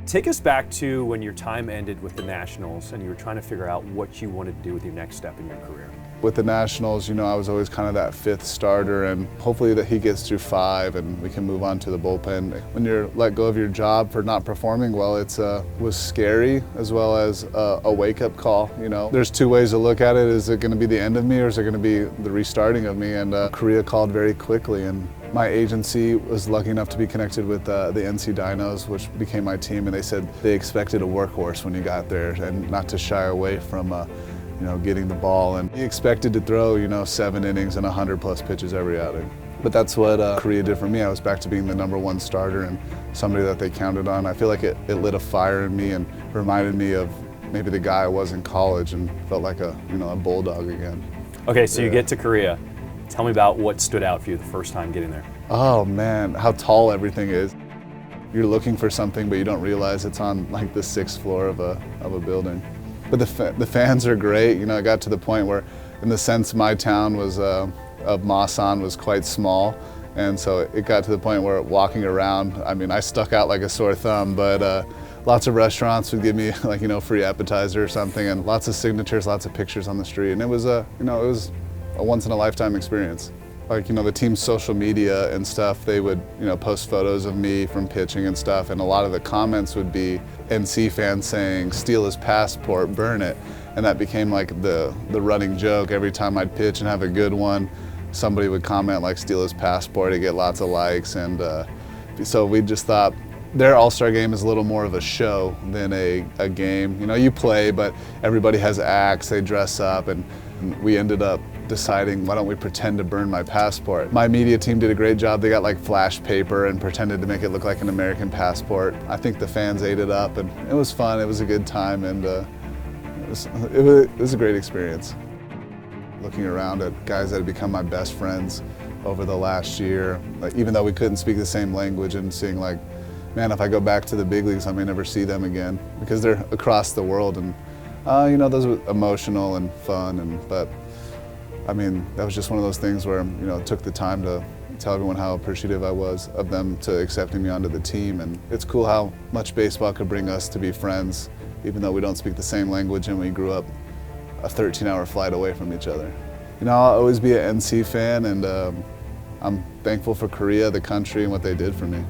Take us back to when your time ended with the Nationals and you were trying to figure out what you wanted to do with your next step in your career. With the Nationals, I was always kind of that fifth starter, and hopefully that he gets through 5 and we can move on to the bullpen. When you're let go of your job for not performing well, it was scary as well as a wake-up call. There's 2 ways to look at it. Is it going to be the end of me or is it going to be the restarting of me? And Korea called very quickly, and my agency was lucky enough to be connected with the NC Dinos, which became my team, and they said they expected a workhorse when you got there and not to shy away from getting the ball, and he expected to throw, 7 innings and 100+ pitches every outing. But that's what Korea did for me. I was back to being the #1 starter and somebody that they counted on. I feel like it lit a fire in me and reminded me of maybe the guy I was in college and felt like a bulldog again. Okay, so you get to Korea. Tell me about what stood out for you the first time getting there. Oh man, how tall everything is. You're looking for something, but you don't realize it's on like the 6th floor of a building. But the fans are great. It got to the point where, in the sense, my town was of Masan was quite small, and so it got to the point where walking around, I stuck out like a sore thumb. But lots of restaurants would give me free appetizer or something, and lots of signatures, lots of pictures on the street, and it was a once-in-a-lifetime experience. The team's social media and stuff, they would, post photos of me from pitching and stuff, and a lot of the comments would be NC fans saying, "Steal his passport, burn it." And that became like the running joke. Every time I'd pitch and have a good one, somebody would comment like, "Steal his passport," to get lots of likes. And so we just thought their All-Star game is a little more of a show than a game. You play, but everybody has acts, they dress up, and we ended up deciding, why don't we pretend to burn my passport? My media team did a great job. They got like flash paper and pretended to make it look like an American passport. I think the fans ate it up, and it was fun. It was a good time, and it was a great experience. Looking around at guys that had become my best friends over the last year, even though we couldn't speak the same language, and seeing like, man, if I go back to the big leagues, I may never see them again because they're across the world. And those were emotional and fun, but that was just one of those things where, it took the time to tell everyone how appreciative I was of them to accepting me onto the team. And it's cool how much baseball could bring us to be friends, even though we don't speak the same language and we grew up a 13-hour flight away from each other. I'll always be an NC fan, and I'm thankful for Korea, the country, and what they did for me.